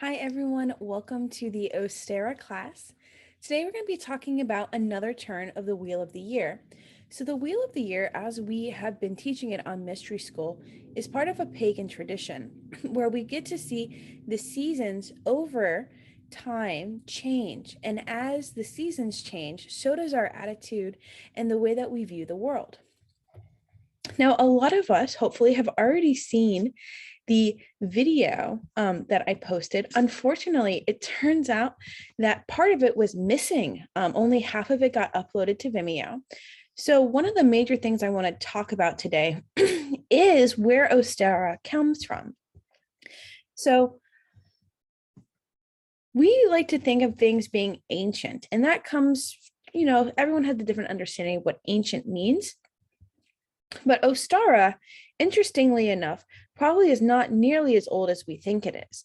Hi everyone, welcome to the Ostera class. Today we're going to be talking about another turn of the Wheel of the Year. So the Wheel of the Year, as we have been teaching it on Mystery School, is part of a pagan tradition where we get to see the seasons over time change. And as the seasons change, so does our attitude and the way that we view the world. Now, a lot of us hopefully have already seen the video that I posted. Unfortunately, it turns out that part of it was missing. Only half of it got uploaded to Vimeo. So one of the major things I want to talk about today is where Ostera comes from. So we like to think of things being ancient, and that comes, everyone has a different understanding of what ancient means. But Ostara, interestingly enough, probably is not nearly as old as we think it is.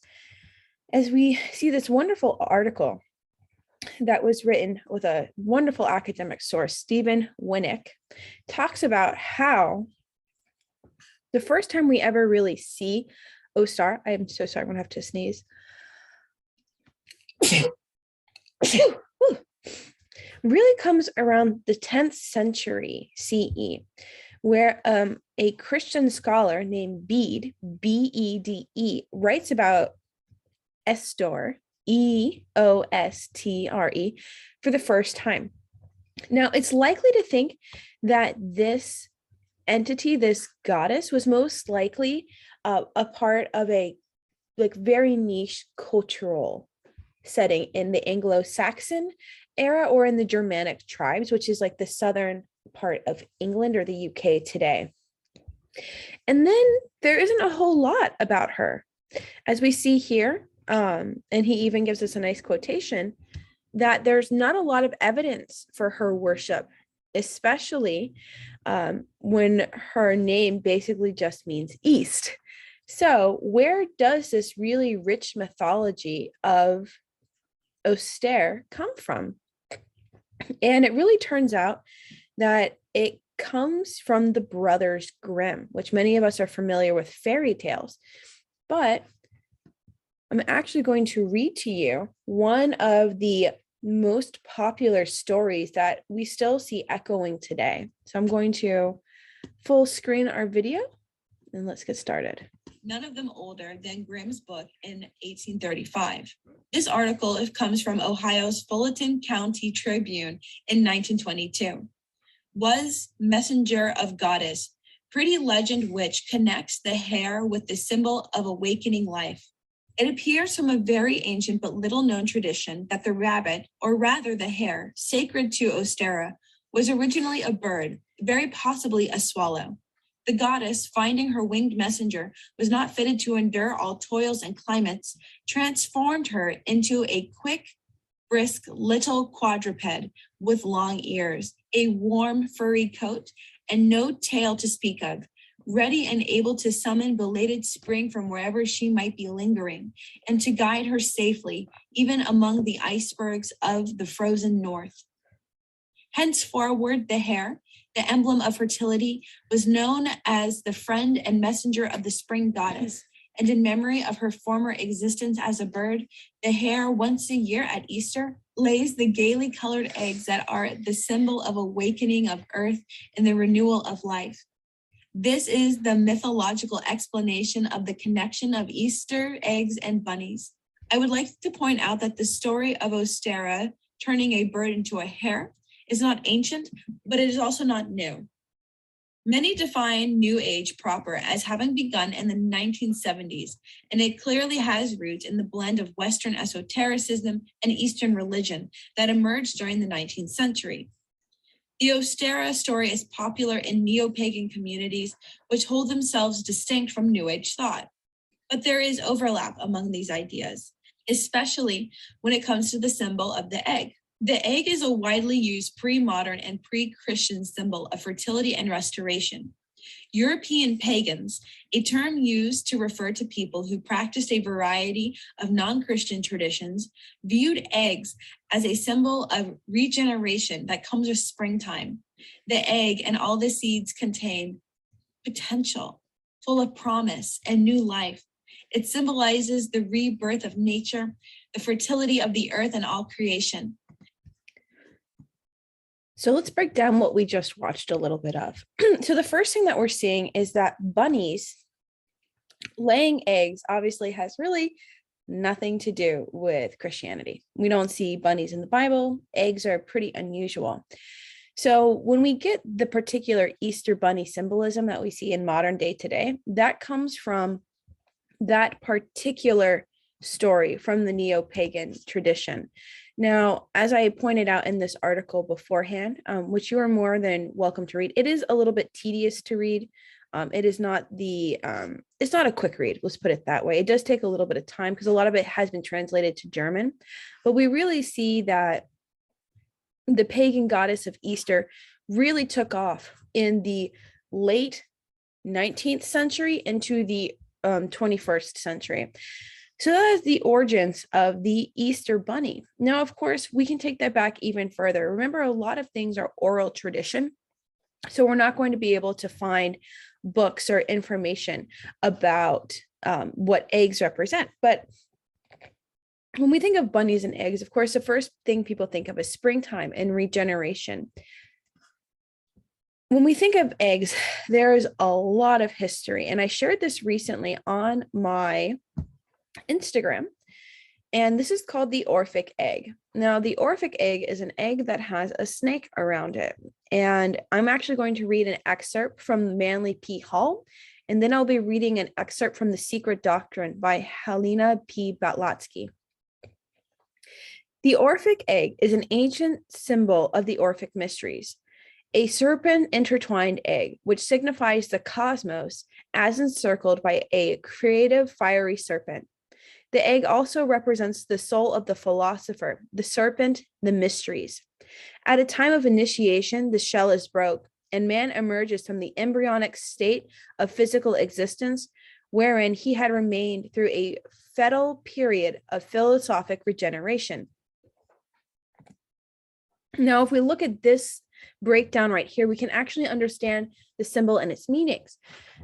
As we see this wonderful article that was written with a wonderful academic source, Stephen Winnick, talks about how the first time we ever really see Ostara, I am so sorry, I'm going to have to sneeze. Really comes around the 10th century CE, where a Christian scholar named Bede, B-E-D-E, writes about Estor, E-O-S-T-R-E, for the first time. Now, it's likely to think that this entity, this goddess, was most likely a part of a very niche cultural setting in the Anglo-Saxon era or in the Germanic tribes, which is like the southern part of England or the UK today. And then there isn't a whole lot about her. As we see here, and he even gives us a nice quotation, that there's not a lot of evidence for her worship, especially when her name basically just means east. So where does this really rich mythology of Oster come from? And it really turns out that it comes from the Brothers Grimm, which many of us are familiar with fairy tales. But I'm actually going to read to you one of the most popular stories that we still see echoing today. So I'm going to full screen our video and let's get started. None of them older than Grimm's book in 1835. This article comes from Ohio's Fulton County Tribune in 1922. Was messenger of goddess, pretty legend which connects the hare with the symbol of awakening life. It appears from a very ancient but little known tradition that the rabbit, or rather the hare, sacred to Ostera, was originally a bird, very possibly a swallow. The goddess, finding her winged messenger was not fitted to endure all toils and climates, transformed her into a quick, brisk little quadruped with long ears, a warm, furry coat, and no tail to speak of, ready and able to summon belated spring from wherever she might be lingering, and to guide her safely, even among the icebergs of the frozen north. Henceforward, the hare, the emblem of fertility, was known as the friend and messenger of the spring goddess, and in memory of her former existence as a bird, the hare once a year at Easter lays the gaily colored eggs that are the symbol of awakening of earth and the renewal of life. This is the mythological explanation of the connection of Easter eggs and bunnies. I would like to point out that the story of Ostera turning a bird into a hare is not ancient, but it is also not new. Many define New Age proper as having begun in the 1970s, and it clearly has roots in the blend of Western esotericism and Eastern religion that emerged during the 19th century. The Ostera story is popular in neo-pagan communities, which hold themselves distinct from New Age thought. But there is overlap among these ideas, especially when it comes to the symbol of the egg. The egg is a widely used pre-modern and pre-Christian symbol of fertility and restoration. European pagans, a term used to refer to people who practiced a variety of non-Christian traditions, viewed eggs as a symbol of regeneration that comes with springtime. The egg and all the seeds contain potential, full of promise and new life. It symbolizes the rebirth of nature, the fertility of the earth and all creation. So let's break down what we just watched a little bit of. So the first thing that we're seeing is that bunnies laying eggs obviously has really nothing to do with Christianity. We don't see bunnies in the Bible. Eggs are pretty unusual. So when we get the particular Easter bunny symbolism that we see in modern day today, that comes from that particular story from the neo-pagan tradition. Now, as I pointed out in this article beforehand, which you are more than welcome to read, it is a little bit tedious to read. It is not it's not a quick read, let's put it that way. It does take a little bit of time because a lot of it has been translated to German, but we really see that the pagan goddess of Easter really took off in the late 19th century into the 21st century. So that is the origins of the Easter bunny. Now, of course, we can take that back even further. Remember, a lot of things are oral tradition. So we're not going to be able to find books or information about what eggs represent. But when we think of bunnies and eggs, of course, the first thing people think of is springtime and regeneration. When we think of eggs, there is a lot of history. And I shared this recently on my Instagram. And this is called the Orphic egg. Now, the Orphic egg is an egg that has a snake around it. And I'm actually going to read an excerpt from Manly P. Hall. And then I'll be reading an excerpt from The Secret Doctrine by Helena P. Blavatsky. The Orphic egg is an ancient symbol of the Orphic mysteries, a serpent intertwined egg, which signifies the cosmos as encircled by a creative fiery serpent. The egg also represents the soul of the philosopher, the serpent, the mysteries. At a time of initiation, the shell is broke, and man emerges from the embryonic state of physical existence, wherein he had remained through a fetal period of philosophic regeneration. Now, if we look at this breakdown right here, we can actually understand the symbol and its meanings.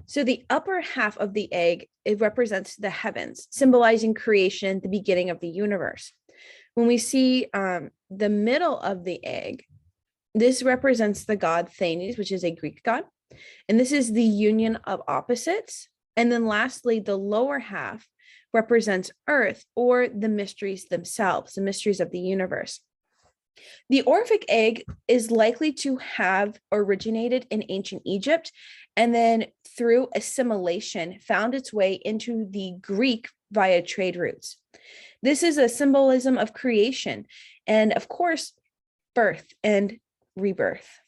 So the upper half of the egg, it represents the heavens, symbolizing creation, the beginning of the universe. When we see the middle of the egg, this represents the god Thanes, which is a Greek god. And this is the union of opposites. And then lastly, the lower half represents Earth, or the mysteries themselves, the mysteries of the universe. The Orphic egg is likely to have originated in ancient Egypt and then through assimilation found its way into the Greek via trade routes. This is a symbolism of creation and, of course, birth and rebirth.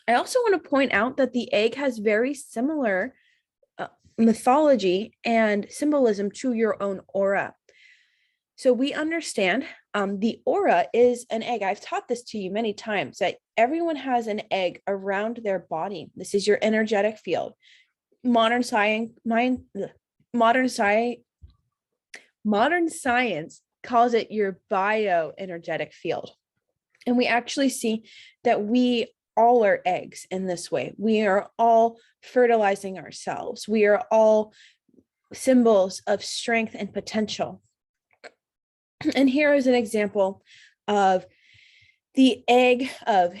I also want to point out that the egg has very similar mythology and symbolism to your own aura. So we understand the aura is an egg. I've taught this to you many times, that everyone has an egg around their body. This is your energetic field. Modern science calls it your bioenergetic field. And we actually see that we all are eggs in this way. We are all fertilizing ourselves. We are all symbols of strength and potential. And here is an example of the egg of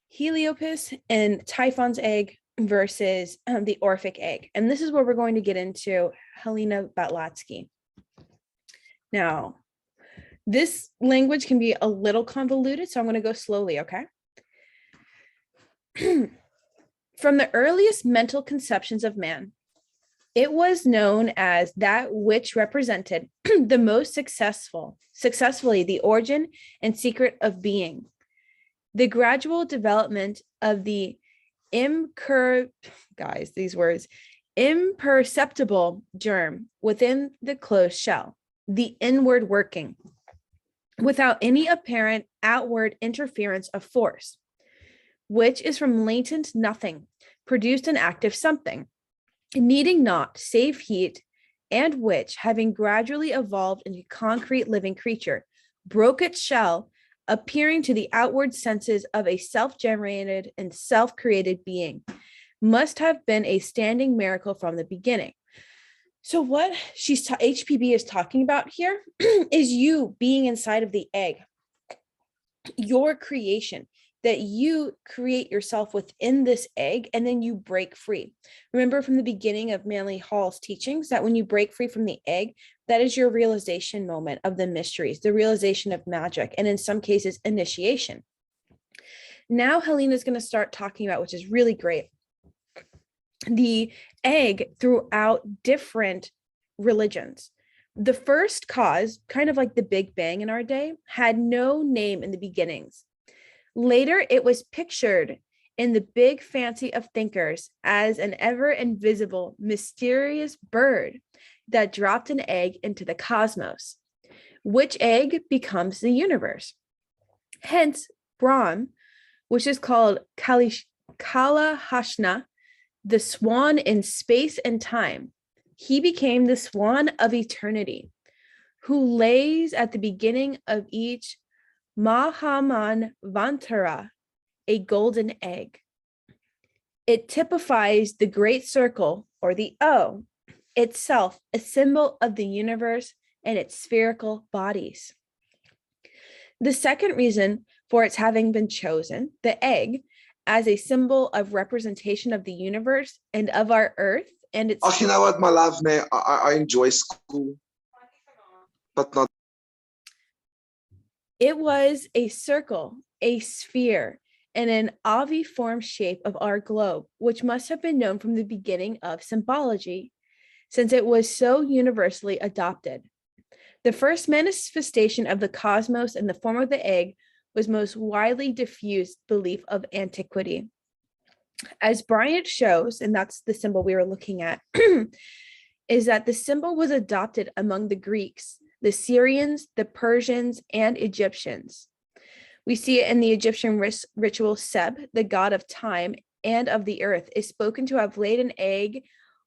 Heliopus and Typhon's egg versus the Orphic egg. And this is where we're going to get into Helena Blavatsky. Now, this language can be a little convoluted, so I'm going to go slowly, okay? From the earliest mental conceptions of man, it was known as that which represented the most successfully the origin and secret of being. The gradual development of the imperceptible germ within the closed shell, the inward working, without any apparent outward interference of force, which is from latent nothing, produced an active something, needing not save heat, and which, having gradually evolved into concrete living creature, broke its shell, appearing to the outward senses of a self-generated and self-created being, must have been a standing miracle from the beginning. So what HPB is talking about here is you being inside of the egg, your creation, that you create yourself within this egg and then you break free. Remember from the beginning of Manly Hall's teachings that when you break free from the egg, that is your realization moment of the mysteries, the realization of magic, and in some cases, initiation. Now, Helena is going to start talking about, which is really great, the egg throughout different religions. The first cause, kind of like the Big Bang in our day, had no name in the beginnings. Later, it was pictured in the big fancy of thinkers as an ever invisible, mysterious bird that dropped an egg into the cosmos, which egg becomes the universe. Hence, Brahm, which is called Kalahashna, the swan in space and time. He became the swan of eternity, who lays at the beginning of each Mahamanvantara, a golden egg. It typifies the great circle, or the O, itself a symbol of the universe and its spherical bodies. The second reason for its having been chosen, the egg, as a symbol of representation of the universe and of our earth and its... Oh, you know what, my love, I enjoy school, but not... It was a circle, a sphere, and an aviform shape of our globe, which must have been known from the beginning of symbology, since it was so universally adopted. The first manifestation of the cosmos in the form of the egg was most widely diffused belief of antiquity. As Bryant shows, and that's the symbol we were looking at, is that the symbol was adopted among the Greeks, the Syrians, the Persians, and Egyptians. We see it in the Egyptian ritual. Seb, the god of time and of the earth, is spoken to have laid an egg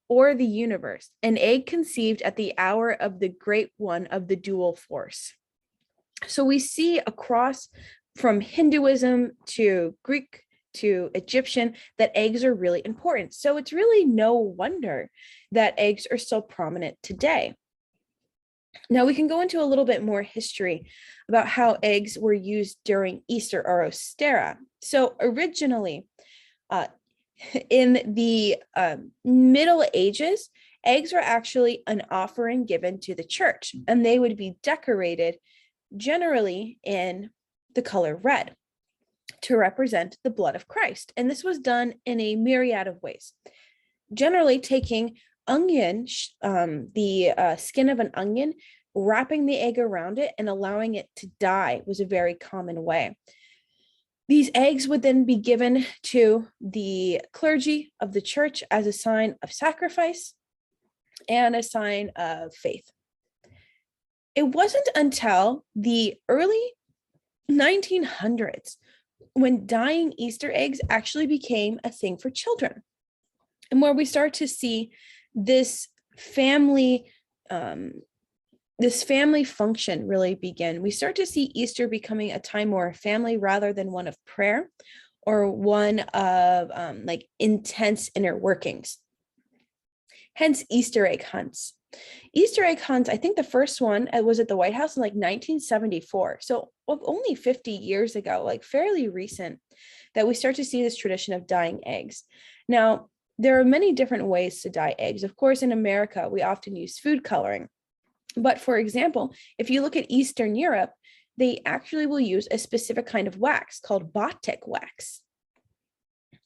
or the universe, an egg conceived at the hour of the great one of the dual force. So we see across from Hinduism to Greek to Egyptian that eggs are really important. So it's really no wonder that eggs are so prominent today. Now we can go into a little bit more history about how eggs were used during Easter or Ostera. So originally, in the Middle Ages, eggs were actually an offering given to the church, and they would be decorated generally in the color red to represent the blood of Christ. And this was done in a myriad of ways. Generally taking onion, the skin of an onion, wrapping the egg around it and allowing it to die was a very common way. These eggs would then be given to the clergy of the church as a sign of sacrifice and a sign of faith. It wasn't until the early 1900s when dyeing Easter eggs actually became a thing for children, and where we start to see this family function really begin. We start to see Easter becoming a time more family rather than one of prayer or one of like intense inner workings. Hence Easter egg hunts. Easter egg hunts, I think the first one was at the White House in like 1974. So only 50 years ago, like fairly recent, that we start to see this tradition of dyeing eggs. Now, there are many different ways to dye eggs. Of course, in America, we often use food coloring. But for example, if you look at Eastern Europe, they actually will use a specific kind of wax called batik wax.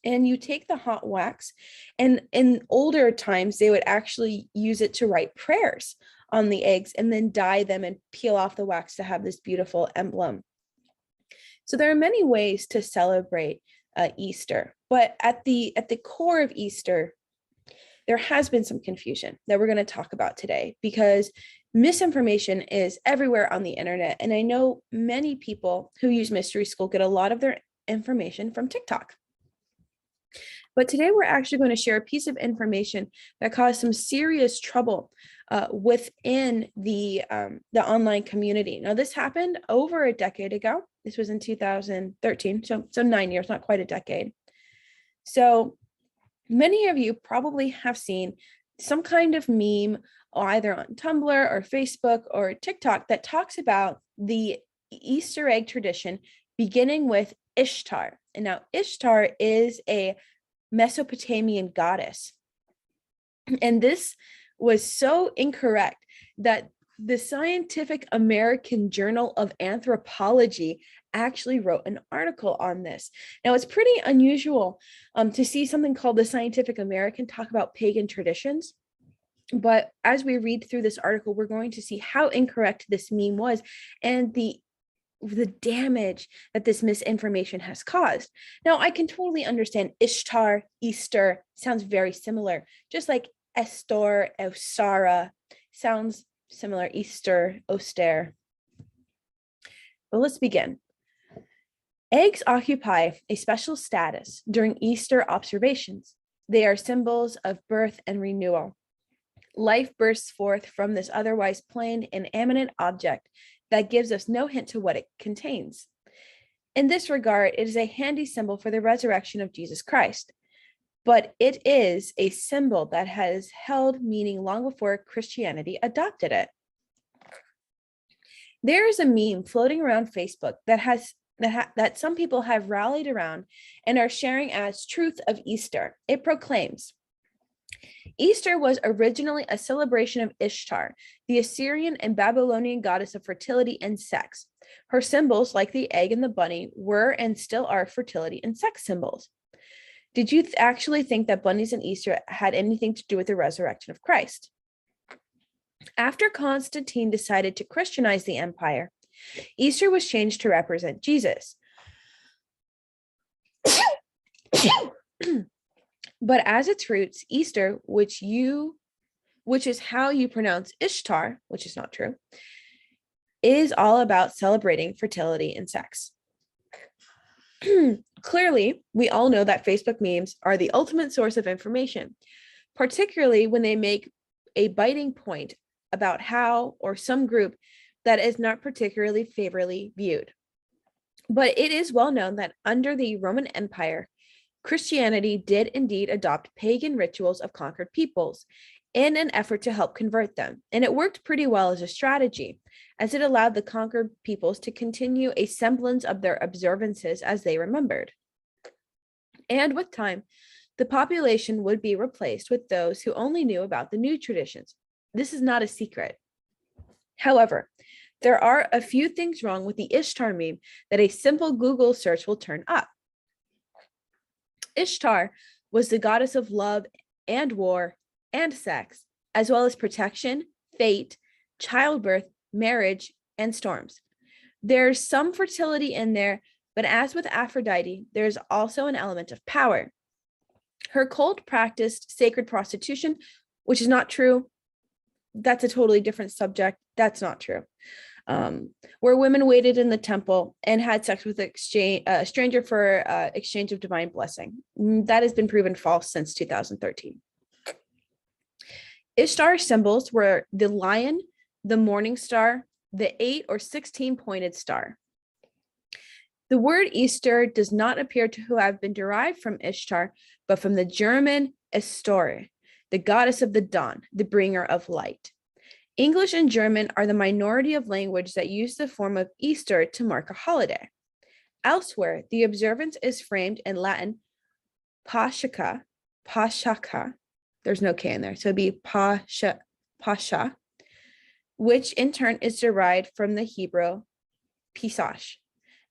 And you take the hot wax, and in older times, they would actually use it to write prayers on the eggs and then dye them and peel off the wax to have this beautiful emblem. So there are many ways to celebrate Easter, but at the core of Easter, there has been some confusion that we're going to talk about today, because misinformation is everywhere on the internet. And I know many people who use Mystery School get a lot of their information from TikTok. But today we're actually going to share a piece of information that caused some serious trouble within the online community. Now, this happened over a decade ago. This was in 2013, so 9 years, not quite a decade. So many of you probably have seen some kind of meme, or either on Tumblr or Facebook or TikTok, that talks about the Easter egg tradition beginning with Ishtar. And now Ishtar is a Mesopotamian goddess. And this was so incorrect that the Scientific American Journal of Anthropology actually wrote an article on this. Now, it's pretty unusual to see something called the Scientific American talk about pagan traditions. But as we read through this article, we're going to see how incorrect this meme was and the damage that this misinformation has caused. Now, I can totally understand Ishtar, Easter sounds very similar, just like Estor, Osara sounds similar, Easter, Oster. But let's begin. Eggs occupy a special status during Easter observations. They are symbols of birth and renewal. Life bursts forth from this otherwise plain and immanent object that gives us no hint to what it contains. In this regard, it is a handy symbol for the resurrection of Jesus Christ, but it is a symbol that has held meaning long before Christianity adopted it. There is a meme floating around Facebook that some people have rallied around and are sharing as truth of Easter. It proclaims, Easter was originally a celebration of Ishtar, the Assyrian and Babylonian goddess of fertility and sex. Her symbols, like the egg and the bunny, were and still are fertility and sex symbols. Did you actually think that bunnies and Easter had anything to do with the resurrection of Christ? After Constantine decided to Christianize the empire, Easter was changed to represent Jesus. But as its roots, Easter, which is how you pronounce Ishtar, which is not true, is all about celebrating fertility and sex. Clearly, we all know that Facebook memes are the ultimate source of information, particularly when they make a biting point about how or some group that is not particularly favorably viewed. But it is well known that under the Roman Empire, Christianity did indeed adopt pagan rituals of conquered peoples in an effort to help convert them, and it worked pretty well as a strategy, as it allowed the conquered peoples to continue a semblance of their observances as they remembered. And with time, the population would be replaced with those who only knew about the new traditions. This is not a secret. However, there are a few things wrong with the Ishtar meme that a simple Google search will turn up. Ishtar was the goddess of love and war and sex, as well as protection, fate, childbirth, marriage, and storms. There's some fertility in there, but as with Aphrodite, there's also an element of power. Her cult practiced sacred prostitution, which is not true. That's a totally different subject. That's not true. Where women waited in the temple and had sex with a stranger for exchange of divine blessing. That has been proven false since 2013. Ishtar's symbols were the lion, the morning star, the 8 or 16-pointed star. The word Easter does not appear to have been derived from Ishtar, but from the German Estore, the goddess of the dawn, the bringer of light. English and German are the minority of language that use the form of Easter to mark a holiday. Elsewhere, the observance is framed in Latin Pascha, there's no K in there, so it'd be Pascha, which in turn is derived from the Hebrew Pesach,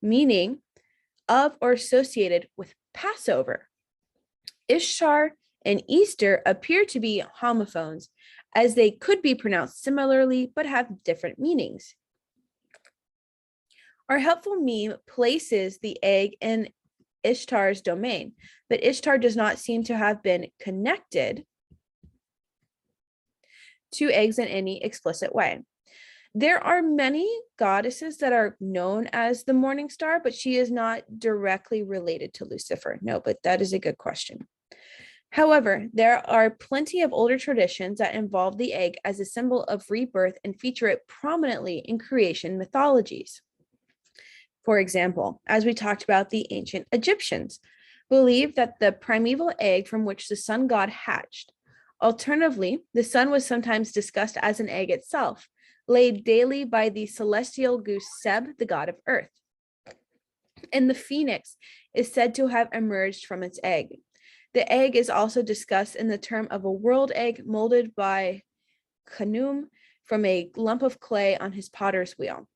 meaning of or associated with Passover. Ishtar and Easter appear to be homophones, as they could be pronounced similarly but have different meanings. Our helpful meme places the egg in Ishtar's domain, but Ishtar does not seem to have been connected to eggs in any explicit way. There are many goddesses that are known as the morning star, but she is not directly related to Lucifer. No, but that is a good question. However, there are plenty of older traditions that involve the egg as a symbol of rebirth and feature it prominently in creation mythologies. For example, as we talked about, the ancient Egyptians believed that the primeval egg from which the sun god hatched Alternatively, the sun was sometimes discussed as an egg itself, laid daily by the celestial goose Seb, the god of earth. And the phoenix is said to have emerged from its egg. The egg is also discussed in the term of a world egg molded by Khnum from a lump of clay on his potter's wheel.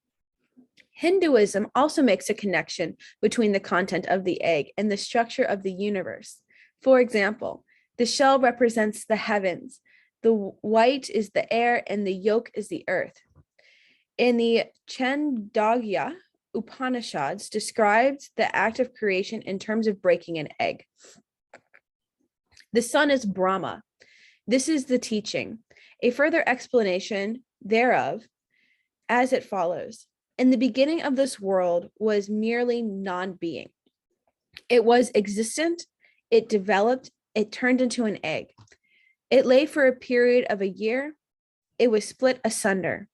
Hinduism also makes a connection between the content of the egg and the structure of the universe. For example, the shell represents the heavens, the white is the air, and the yolk is the earth. In the Chandogya Upanishads describes the act of creation in terms of breaking an egg. The sun is Brahma. This is the teaching. A further explanation thereof as it follows. In the beginning of this world was merely non-being. It was existent, it developed, it turned into an egg. It lay for a period of a year. It was split asunder.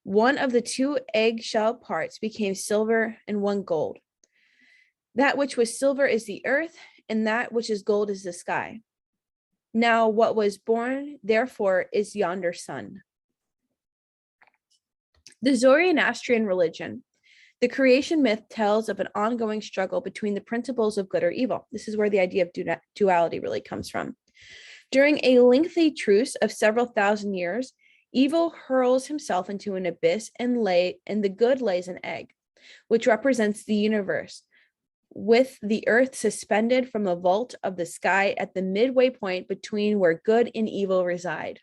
One of the two eggshell parts became silver and one gold. That which was silver is the earth, and that which is gold is the sky. Now what was born, therefore, is yonder sun. The Zoroastrian religion, the creation myth tells of an ongoing struggle between the principles of good or evil. This is where the idea of duality really comes from. During a lengthy truce of several thousand years, evil hurls himself into an abyss and the good lays an egg, which represents the universe, with the earth suspended from the vault of the sky at the midway point between where good and evil reside.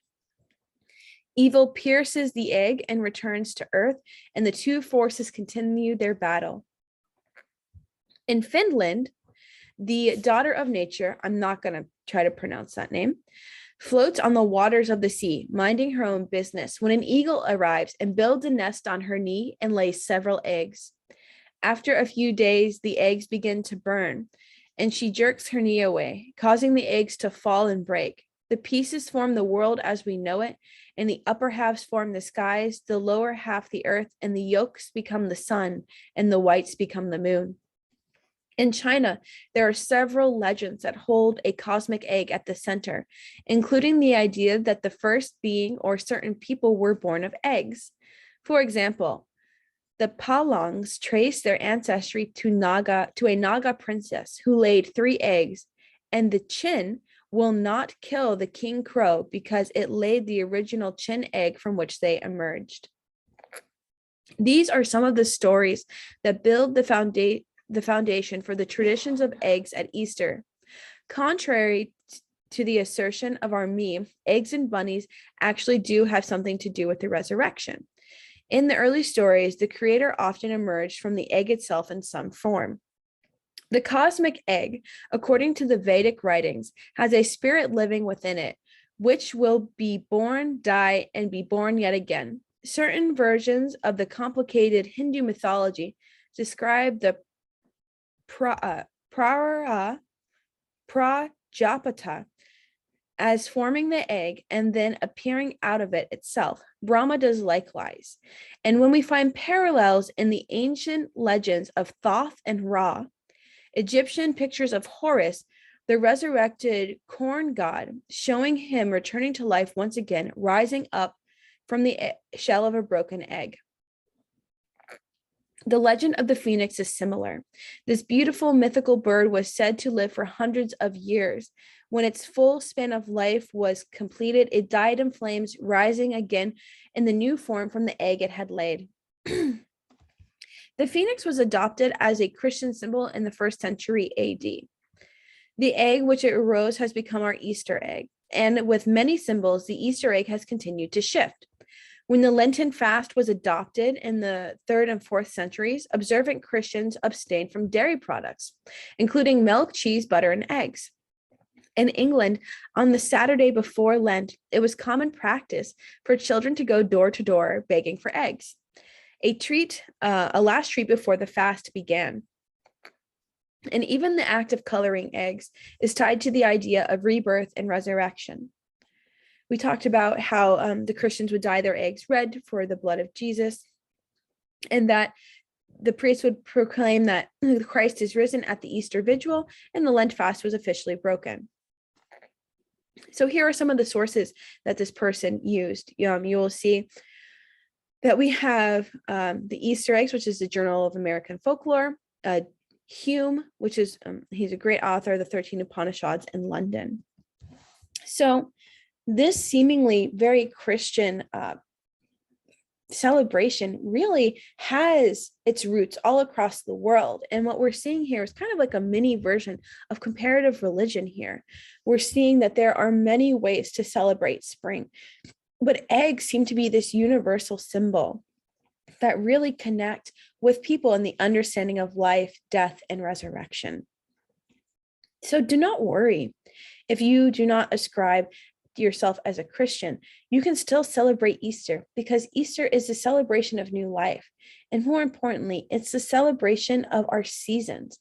Evil pierces the egg and returns to earth, and the two forces continue their battle. In Finland, the daughter of nature, I'm not going to try to pronounce that name, floats on the waters of the sea, minding her own business, when an eagle arrives and builds a nest on her knee and lays several eggs. After a few days, the eggs begin to burn, and she jerks her knee away, causing the eggs to fall and break. The pieces form the world as we know it, and the upper halves form the skies, the lower half the earth, and the yolks become the sun, and the whites become the moon. In China, there are several legends that hold a cosmic egg at the center, including the idea that the first being or certain people were born of eggs. For example, the Palangs trace their ancestry to a Naga princess who laid 3 eggs, and the Chin will not kill the king crow because it laid the original Chin egg from which they emerged. These are some of the stories that build the foundation for the traditions of eggs at Easter. Contrary to the assertion of our meme, eggs and bunnies actually do have something to do with the resurrection. In the early stories, the creator often emerged from the egg itself in some form. The cosmic egg, according to the Vedic writings, has a spirit living within it, which will be born, die, and be born yet again. Certain versions of the complicated Hindu mythology describe the Prajapata as forming the egg and then appearing out of it itself. Brahma does likewise. And when we find parallels in the ancient legends of Thoth and Ra, Egyptian pictures of Horus, the resurrected corn god, showing him returning to life once again, rising up from the shell of a broken egg. The legend of the phoenix is similar. This beautiful mythical bird was said to live for hundreds of years. When its full span of life was completed, it died in flames, rising again in the new form from the egg it had laid. The phoenix was adopted as a Christian symbol in the 1st century AD. The egg which it arose has become our Easter egg, and with many symbols, the Easter egg has continued to shift. When the Lenten fast was adopted in the 3rd and 4th centuries, observant Christians abstained from dairy products, including milk, cheese, butter, and eggs. In England, on the Saturday before Lent, it was common practice for children to go door to door begging for eggs, a last treat before the fast began. And even the act of coloring eggs is tied to the idea of rebirth and resurrection. We talked about how the Christians would dye their eggs red for the blood of Jesus, and that the priest would proclaim that Christ is risen at the Easter vigil, and the Lent fast was officially broken. So here are some of the sources that this person used. You will see that we have the Easter eggs, which is the Journal of American Folklore, Hume, which is, he's a great author, the 13 Upanishads in London. So this seemingly very Christian celebration really has its roots all across the world. And what we're seeing here is kind of like a mini version of comparative religion here. We're seeing that there are many ways to celebrate spring, but eggs seem to be this universal symbol that really connect with people in the understanding of life, death, and resurrection. So do not worry if you do not ascribe yourself as a Christian. You can still celebrate Easter, because Easter is the celebration of new life. And more importantly, it's the celebration of our seasons.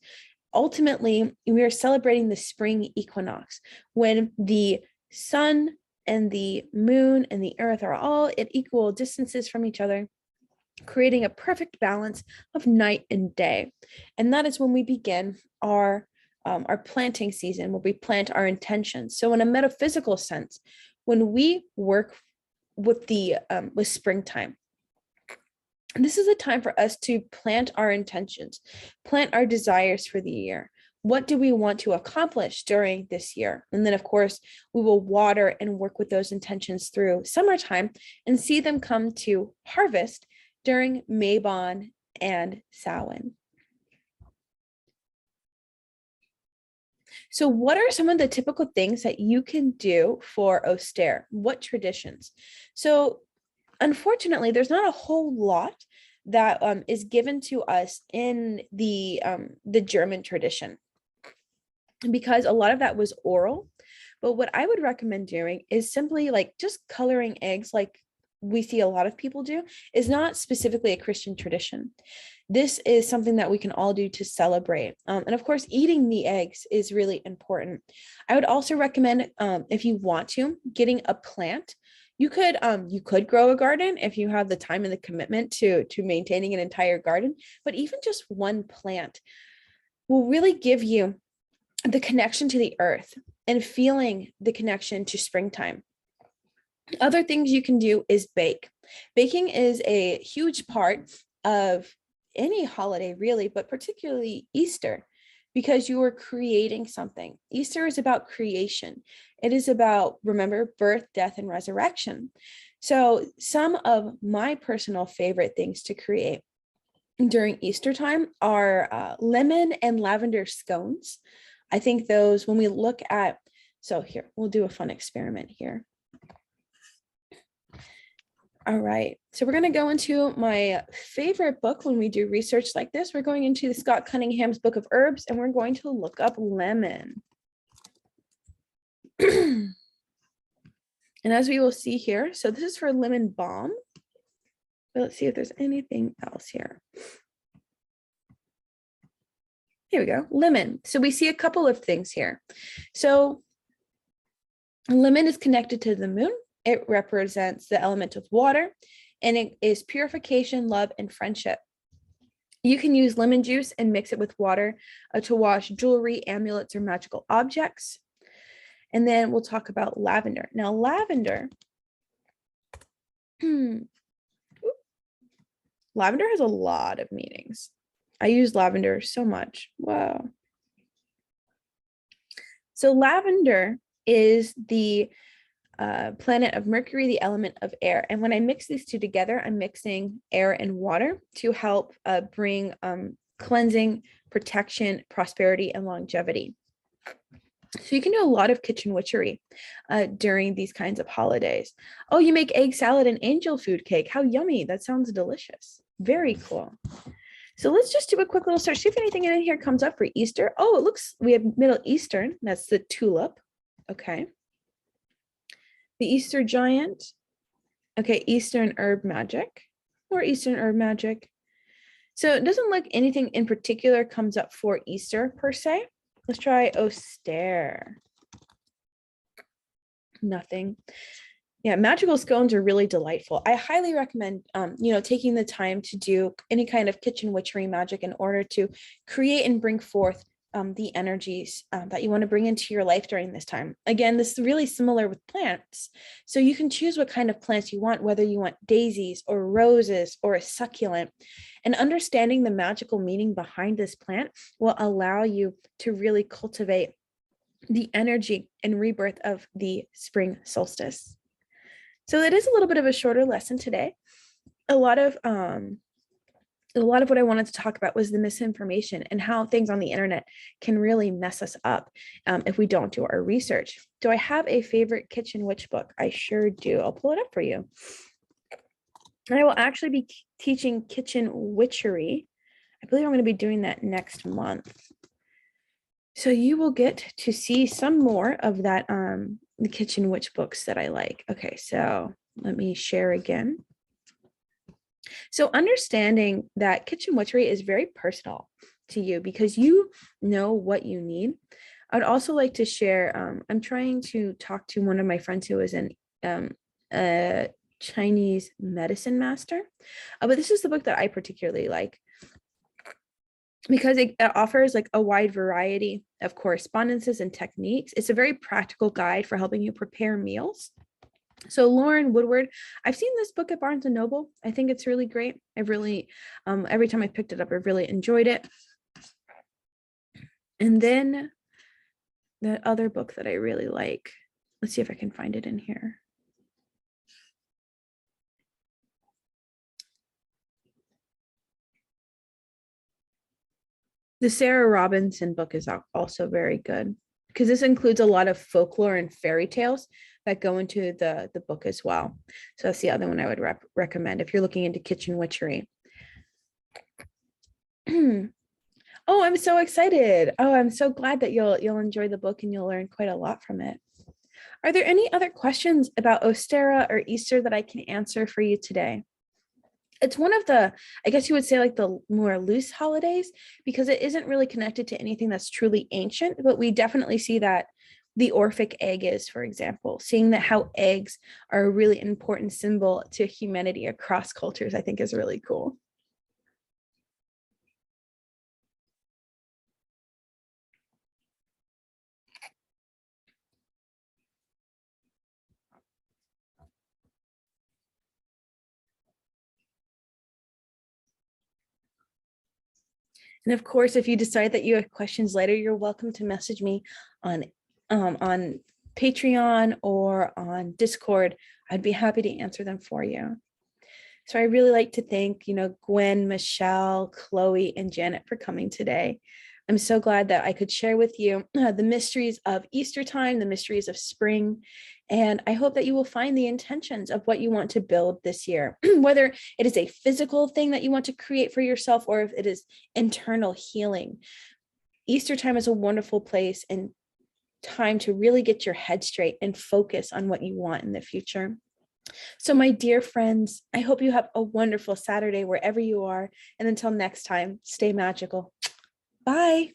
Ultimately, we are celebrating the spring equinox, when the sun and the moon and the earth are all at equal distances from each other, creating a perfect balance of night and day. And that is when we begin our planting season, where we plant our intentions. So in a metaphysical sense, when we work with with springtime, this is a time for us to plant our intentions, plant our desires for the year. What do we want to accomplish during this year? And then, of course, we will water and work with those intentions through summertime and see them come to harvest during Mabon and Samhain. So what are some of the typical things that you can do for Oster? What traditions? So unfortunately, there's not a whole lot that is given to us in the German tradition, because a lot of that was oral. But what I would recommend doing is simply like just coloring eggs, like we see a lot of people do, is not specifically a Christian tradition. This is something that we can all do to celebrate. And of course, eating the eggs is really important. I would also recommend, if you want to, getting a plant. You could grow a garden if you have the time and the commitment to maintaining an entire garden, but even just one plant will really give you the connection to the earth and feeling the connection to springtime. Other things you can do is bake. Baking is a huge part of any holiday, really, but particularly Easter, because you are creating something. Easter is about creation. It is about, remember, birth, death, and resurrection. So some of my personal favorite things to create during Easter time are lemon and lavender scones. I think those, when we look at, so here, we'll do a fun experiment here. All right, so we're going to go into my favorite book when we do research like this. We're going into the Scott Cunningham's Book of Herbs, and we're going to look up lemon. And as we will see here, so this is for lemon balm. But let's see if there's anything else here. Here we go, lemon. So we see a couple of things here. So lemon is connected to the moon. It represents the element of water, and it is purification, love, and friendship. You can use lemon juice and mix it with water to wash jewelry, amulets, or magical objects. And then we'll talk about lavender. Now, lavender, lavender has a lot of meanings. I use lavender so much. Wow. So lavender is the planet of Mercury, the element of air. And when I mix these two together, I'm mixing air and water to help bring cleansing, protection, prosperity, and longevity. So you can do a lot of kitchen witchery during these kinds of holidays. Oh, you make egg salad and angel food cake. How yummy. That sounds delicious. Very cool. So let's just do a quick little search. See if anything in here comes up for Easter. Oh, it looks, we have Middle Eastern. That's the tulip. Okay. The Easter giant. Okay, Eastern herb magic or Eastern herb magic. So it doesn't look anything in particular comes up for Easter per se. Let's try Oster. Nothing. Yeah, magical scones are really delightful. I highly recommend, taking the time to do any kind of kitchen witchery magic in order to create and bring forth the energies that you want to bring into your life during this time. Again, this is really similar with plants. So you can choose what kind of plants you want, whether you want daisies or roses or a succulent. And understanding the magical meaning behind this plant will allow you to really cultivate the energy and rebirth of the spring solstice. So it is a little bit of a shorter lesson today. A lot of what I wanted to talk about was the misinformation and how things on the internet can really mess us up if we don't do our research. Do I have a favorite kitchen witch book? I sure do. I'll pull it up for you. And I will actually be teaching kitchen witchery. I believe I'm going to be doing that next month. So you will get to see some more of that, the kitchen witch books that I like. Okay, so let me share again. So understanding that kitchen witchery is very personal to you because you know what you need. I would also like to share, I'm trying to talk to one of my friends who is a Chinese medicine master, but this is the book that I particularly like because it offers like a wide variety of correspondences and techniques. It's a very practical guide for helping you prepare meals. So Lauren Woodward, I've seen this book at Barnes & Noble. I think it's really great. I've really, every time I picked it up, I've really enjoyed it. And then the other book that I really like, let's see if I can find it in here. The Sarah Robinson book is also very good because this includes a lot of folklore and fairy tales that go into the book as well. So that's the other one I would recommend if you're looking into kitchen witchery. Oh, I'm so excited. Oh, I'm so glad that you'll enjoy the book and you'll learn quite a lot from it. Are there any other questions about Ostara or Easter that I can answer for you today? It's one of the, I guess you would say, like the more loose holidays because it isn't really connected to anything that's truly ancient, but we definitely see that the Orphic egg is, for example, seeing that how eggs are a really important symbol to humanity across cultures, I think is really cool. And of course, if you decide that you have questions later, you're welcome to message me on Patreon or on Discord. I'd be happy to answer them for you. So I really like to thank, Gwen, Michelle, Chloe, and Janet for coming today. I'm so glad that I could share with you the mysteries of Easter time, the mysteries of spring. And I hope that you will find the intentions of what you want to build this year, whether it is a physical thing that you want to create for yourself, or if it is internal healing. Easter time is a wonderful place and time to really get your head straight and focus on what you want in the future. So my dear friends, I hope you have a wonderful Saturday wherever you are. And until next time, stay magical. Bye.